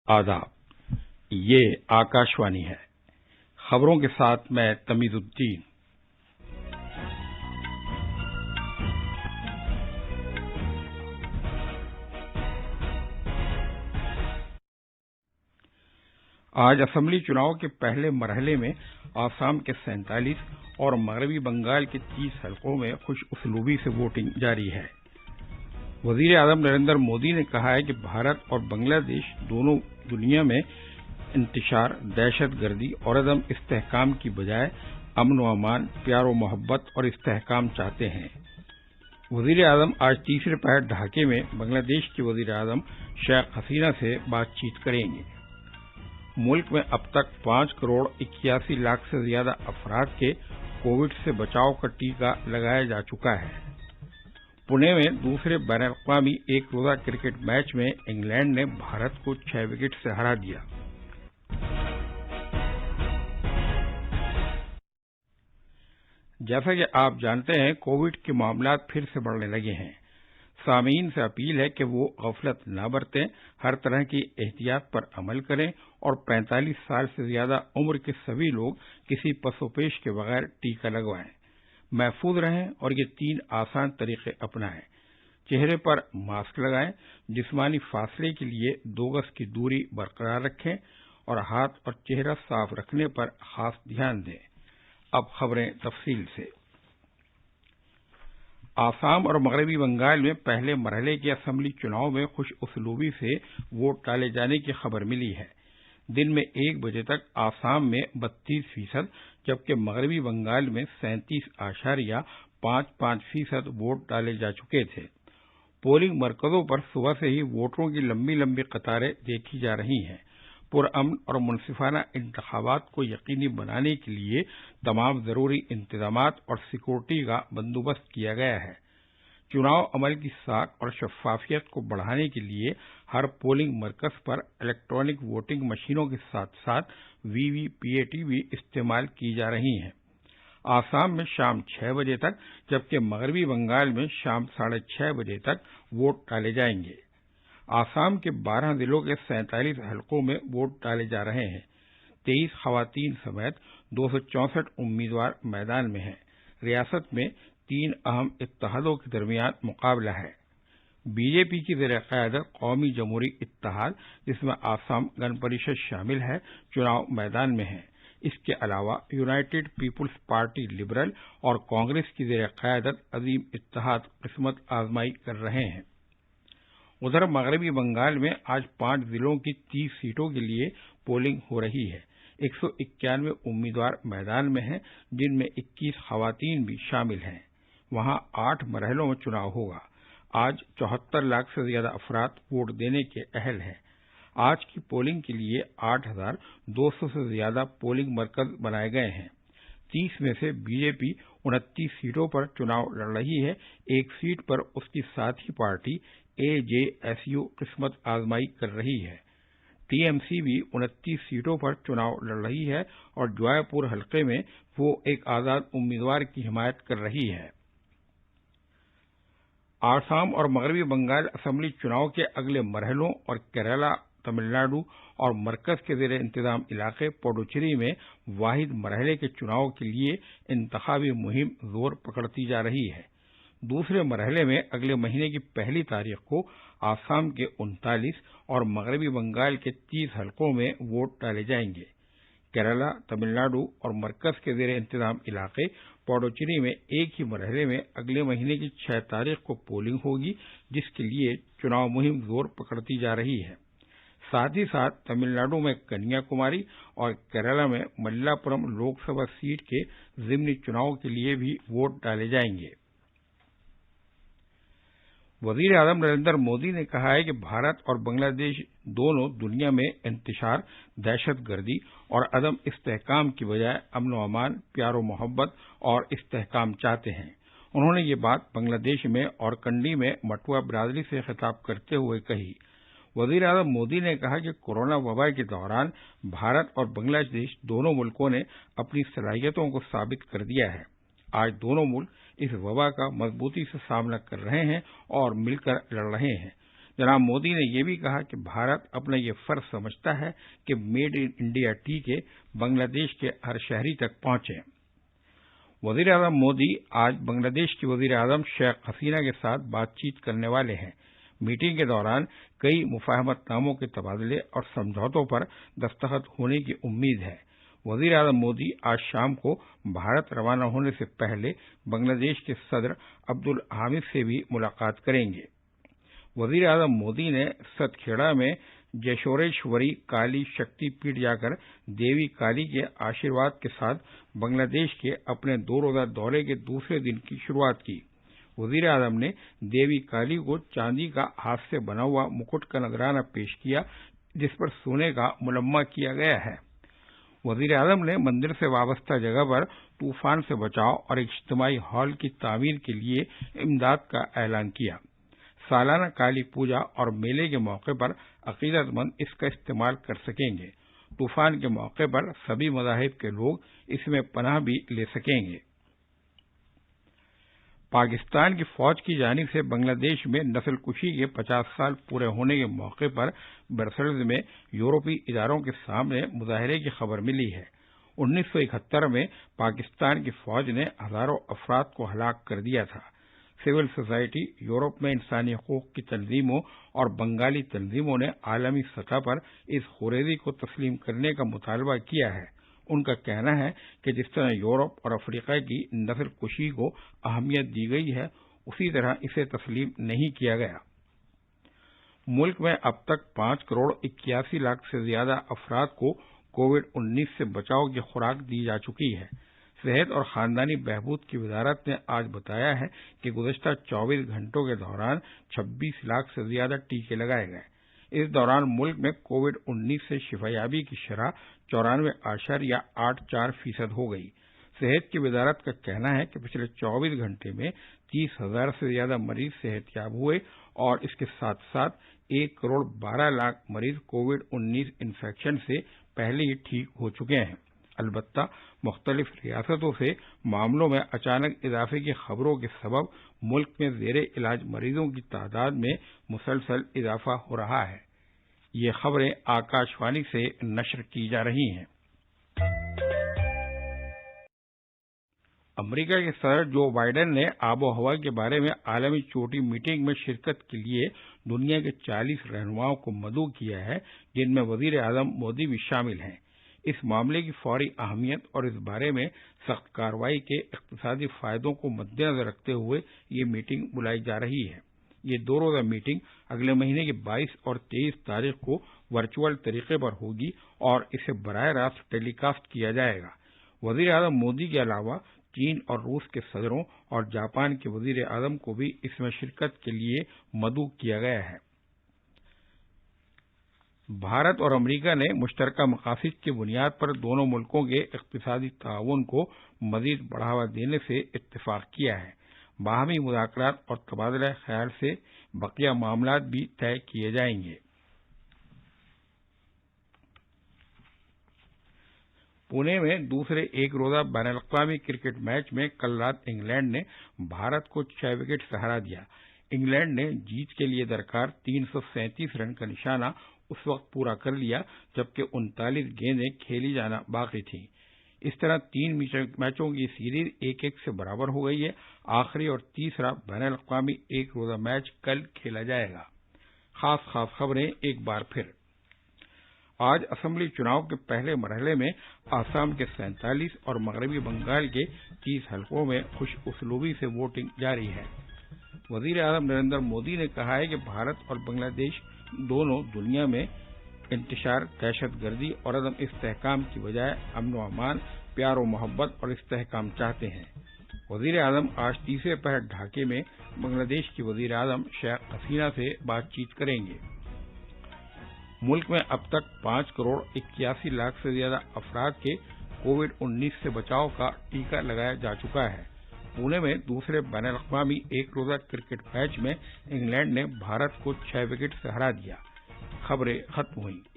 آداب، یہ آکاشوانی ہے۔ خبروں کے ساتھ میں تمیز الدین۔ آج اسمبلی چناؤ کے پہلے مرحلے میں آسام کے 47 اور مغربی بنگال کے 30 حلقوں میں خوش اسلوبی سے ووٹنگ جاری ہے۔ وزیر اعظم نریندر مودی نے کہا ہے کہ بھارت اور بنگلہ دیش دونوں دنیا میں انتشار، دہشت گردی اور عدم استحکام کی بجائے امن و امان، پیار و محبت اور استحکام چاہتے ہیں۔ وزیر اعظم آج تیسرے پہر ڈھاکے میں بنگلہ دیش کی وزیر اعظم شیخ حسینہ سے بات چیت کریں گے۔ ملک میں اب تک 5 کروڑ 81 لاکھ سے زیادہ افراد کے کووڈ سے بچاؤ کا ٹیکہ لگایا جا چکا ہے۔ پونے میں دوسرے بین الاقوامی ایک روزہ کرکٹ میچ میں انگلینڈ نے بھارت کو 6 وکٹ سے ہرا دیا۔ جیسا کہ آپ جانتے ہیں، کووڈ کے معاملات پھر سے بڑھنے لگے ہیں۔ سامعین سے اپیل ہے کہ وہ غفلت نہ برتیں، ہر طرح کی احتیاط پر عمل کریں اور 45 سال سے زیادہ عمر کے سبھی لوگ کسی پس و پیش کے بغیر ٹیکہ لگوائیں۔ محفوظ رہیں اور یہ 3 آسان طریقے اپنائیں۔ چہرے پر ماسک لگائیں، جسمانی فاصلے کے لیے 2 گز کی دوری برقرار رکھیں اور ہاتھ اور چہرہ صاف رکھنے پر خاص دھیان دیں۔ اب خبریں تفصیل سے۔ آسام اور مغربی بنگال میں پہلے مرحلے کے اسمبلی چناؤ میں خوش اسلوبی سے ووٹ ڈالے جانے کی خبر ملی ہے۔ دن میں 1 بجے تک آسام میں 32%، جبکہ مغربی بنگال میں 37.55% ووٹ ڈالے جا چکے تھے۔ پولنگ مرکزوں پر صبح سے ہی ووٹروں کی لمبی لمبی قطاریں دیکھی جا رہی ہیں۔ پرامن اور منصفانہ انتخابات کو یقینی بنانے کے لیے تمام ضروری انتظامات اور سیکورٹی کا بندوبست کیا گیا ہے۔ چناؤ عمل کی ساکھ اور شفافیت کو بڑھانے کے لیے ہر پولنگ مرکز پر الیکٹرانک ووٹنگ مشینوں کے ساتھ ساتھ وی پی اے ٹی بھی استعمال کی جا رہی ہیں۔ آسام میں شام 6 بجے تک، جبکہ مغربی بنگال میں شام 6:30 بجے تک ووٹ ڈالے جائیں گے۔ آسام کے 12 ضلعوں کے 47 حلقوں میں ووٹ ڈالے جا رہے ہیں۔ 23 خواتین سمیت 264 امیدوار میدان میں ہیں۔ ریاست میں 3 اہم اتحادوں کے درمیان مقابلہ ہے۔ بی جے پی کی زیر قیادت قومی جمہوری اتحاد، جس میں آسام گن پریشد شامل ہے، چناؤ میدان میں ہے۔ اس کے علاوہ یونائیٹڈ پیپلز پارٹی لبرل اور کانگریس کی زیر قیادت عظیم اتحاد قسمت آزمائی کر رہے ہیں۔ ادھر مغربی بنگال میں آج 5 ضلعوں کی 30 سیٹوں کے لیے پولنگ ہو رہی ہے۔ 191 امیدوار میدان میں ہیں، جن میں 21 خواتین بھی شامل ہیں۔ وہاں 8 مرحلوں میں چناؤ ہوگا۔ آج 74 لاکھ سے زیادہ افراد ووٹ دینے کے اہل ہیں۔ آج کی پولنگ کے لیے 8,200 سے زیادہ پولنگ مرکز بنائے گئے ہیں۔ 30 میں سے بی جے پی 29 سیٹوں پر چناؤ لڑ رہی ہے۔ ایک سیٹ پر اس کی ساتھی party a J S you قسمت آزمائی کر رہی ہے۔ ٹی ایم سی بھی 29 سیٹوں پر چناؤ لڑ رہی ہے اور جوائے پور حلقے میں وہ ایک آزاد امیدوار کی حمایت کر رہی ہے۔ آسام اور مغربی بنگال اسمبلی چناؤ کے اگلے مرحلوں اور کیرالہ، تمل ناڈو اور مرکز کے زیر انتظام علاقے پڈوچیری میں واحد مرحلے کے چناؤ کے لیے انتخابی مہم زور پکڑتی جا رہی ہے۔ دوسرے مرحلے میں اگلے مہینے کی 1 تاریخ کو آسام کے 39 اور مغربی بنگال کے 30 حلقوں میں ووٹ ڈالے جائیں گے۔ کیرالہ، تمل ناڈو اور مرکز کے زیر انتظام علاقے پڈوچیری میں ایک ہی مرحلے میں اگلے مہینے کی 6 تاریخ کو پولنگ ہوگی، جس کے لیے چناؤ مہم زور پکڑتی جا رہی ہے۔ ساتھ ہی ساتھ تمل ناڈو میں کنیا کماری اور کیرالہ میں ملا پورم لوک سبھا سیٹ کے ضمنی چناؤ کے لیے بھی ووٹ ڈالے جائیں گے۔ وزیر اعظم نریندر مودی نے کہا ہے کہ بھارت اور بنگلہ دیش دونوں دنیا میں انتشار، دہشت گردی اور عدم استحکام کی بجائے امن و امان، پیار و محبت اور استحکام چاہتے ہیں۔ انہوں نے یہ بات بنگلہ دیش میں اور کنڈی میں مٹوا برادری سے خطاب کرتے ہوئے کہی۔ وزیر اعظم مودی نے کہا کہ کورونا وبا کے دوران بھارت اور بنگلہ دیش دونوں ملکوں نے اپنی صلاحیتوں کو ثابت کر دیا ہے۔ آج دونوں ملک اس وبا کا مضبوطی سے سامنا کر رہے ہیں اور مل کر لڑ رہے ہیں۔ جناب مودی نے یہ بھی کہا کہ بھارت اپنا یہ فرض سمجھتا ہے کہ میڈ ان انڈیا ٹیکے بنگلہ دیش کے ہر شہری تک پہنچیں۔ وزیر اعظم مودی آج بنگلہ دیش کی وزیر اعظم شیخ حسینہ کے ساتھ بات چیت کرنے والے ہیں۔ میٹنگ کے دوران کئی مفاہمت ناموں کے تبادلے اور سمجھوتوں پر دستخط ہونے کی امید ہے۔ وزیر اعظم مودی آج شام کو بھارت روانہ ہونے سے پہلے بنگلہ دیش کے صدر عبدالحامد سے بھی ملاقات کریں گے۔ وزیر اعظم مودی نے ست کھیڑا میں جیشوریشوری کالی شکتی پیٹھ جا کر دیوی کالی کے آشیرواد کے ساتھ بنگلہ دیش کے اپنے 2 روزہ دورے کے دوسرے دن کی شروعات کی۔ وزیر اعظم نے دیوی کالی کو چاندی کا ہاتھ سے بنا ہوا مکٹ کا نذرانہ پیش کیا جس پر سونے کا ملمہ کیا گیا ہے۔ وزیر اعظم نے مندر سے وابستہ جگہ پر طوفان سے بچاؤ اور اجتماعی ہال کی تعمیر کے لیے امداد کا اعلان کیا۔ سالانہ کالی پوجا اور میلے کے موقع پر عقیدت مند اس کا استعمال کر سکیں گے۔ طوفان کے موقع پر سبھی مذاہب کے لوگ اس میں پناہ بھی لے سکیں گے۔ پاکستان کی فوج کی جانب سے بنگلہ دیش میں نسل کشی کے 50 سال پورے ہونے کے موقع پر برسلز میں یورپی اداروں کے سامنے مظاہرے کی خبر ملی ہے۔ 1971 میں پاکستان کی فوج نے ہزاروں افراد کو ہلاک کر دیا تھا۔ سول سوسائٹی، یورپ میں انسانی حقوق کی تنظیموں اور بنگالی تنظیموں نے عالمی سطح پر اس خوریزی کو تسلیم کرنے کا مطالبہ کیا ہے۔ ان کا کہنا ہے کہ جس طرح یورپ اور افریقہ کی نسل کشی کو اہمیت دی گئی ہے اسی طرح اسے تسلیم نہیں کیا گیا۔ ملک میں اب تک 5 کروڑ 81 لاکھ سے زیادہ افراد کو کووڈ-19 سے بچاؤ کی خوراک دی جا چکی ہے۔ صحت اور خاندانی بہبود کی وزارت نے آج بتایا ہے کہ گزشتہ 24 گھنٹوں کے دوران 26 لاکھ سے زیادہ ٹیکے لگائے گئے۔ اس دوران ملک میں کووڈ-19 سے شفا یابی کی شرح 94.84% ہو گئی۔ صحت کی وزارت کا کہنا ہے کہ پچھلے 24 گھنٹے میں 30,000 سے زیادہ مریض صحت یاب ہوئے اور اس کے ساتھ ساتھ 1 کروڑ 12 لاکھ مریض کووڈ-19 انفیکشن سے پہلے ہی ٹھیک ہو چکے ہیں۔ البتہ مختلف ریاستوں سے معاملوں میں اچانک اضافے کی خبروں کے سبب ملک میں زیر علاج مریضوں کی تعداد میں مسلسل اضافہ ہو رہا ہے۔ یہ خبریں آکاش وانی سے نشر کی جا رہی ہیں۔ امریکہ کے صدر جو بائیڈن نے آب و ہوا کے بارے میں عالمی چوٹی میٹنگ میں شرکت کے لیے دنیا کے 40 رہنماؤں کو مدعو کیا ہے، جن میں وزیر اعظم مودی بھی شامل ہیں۔ اس معاملے کی فوری اہمیت اور اس بارے میں سخت کارروائی کے اقتصادی فائدوں کو مد نظر رکھتے ہوئے یہ میٹنگ بلائی جا رہی ہے۔ یہ 2 روزہ میٹنگ اگلے مہینے کی 22 اور 23 تاریخ کو ورچوئل طریقے پر ہوگی اور اسے براہ راست ٹیلی کاسٹ کیا جائے گا۔ وزیر اعظم مودی کے علاوہ چین اور روس کے صدروں اور جاپان کے وزیر اعظم کو بھی اس میں شرکت کے لیے مدعو کیا گیا ہے۔ بھارت اور امریکہ نے مشترکہ مقاصد کی بنیاد پر دونوں ملکوں کے اقتصادی تعاون کو مزید بڑھاوا دینے سے اتفاق کیا ہے۔ باہمی مذاکرات اور تبادلہ خیال سے بقیہ معاملات بھی طے کیے جائیں گے۔ پونے میں دوسرے 1 روزہ بین الاقوامی کرکٹ میچ میں کل رات انگلینڈ نے بھارت کو 6 وکٹ سے ہرا دیا۔ انگلینڈ نے جیت کے لیے درکار 337 رن کا نشانہ اس وقت پورا کر لیا جبکہ 39 گیندیں کھیلی جانا باقی تھیں۔ اس طرح 3 میچوں کی سیریز 1-1 سے برابر ہو گئی ہے۔ آخری اور تیسرا بین الاقوامی 1 روزہ میچ کل کھیلا جائے گا۔ خاص خبریں ایک بار پھر۔ آج اسمبلی چناؤ کے پہلے مرحلے میں آسام کے 47 اور مغربی بنگال کے 30 حلقوں میں خوش اسلوبی سے ووٹنگ جاری ہے۔ وزیر اعظم نریندر مودی نے کہا ہے کہ بھارت اور بنگلہ دیش دونوں دنیا میں انتشار، دہشت گردی اور عدم استحکام کی بجائے امن و امان، پیار و محبت اور استحکام چاہتے ہیں۔ وزیر اعظم آج تیسرے پہر ڈھاکے میں بنگلہ دیش کی وزیر اعظم شیخ حسینہ سے بات چیت کریں گے۔ ملک میں اب تک 5 کروڑ 81 لاکھ سے زیادہ افراد کے کووڈ-19 سے بچاؤ کا ٹیکہ لگایا جا چکا ہے۔ پونے میں دوسرے بین الاقوامی 1 روزہ کرکٹ میچ میں انگلینڈ نے بھارت کو 6 وکٹ سے ہرا دیا۔ خبریں ختم ہوئیں۔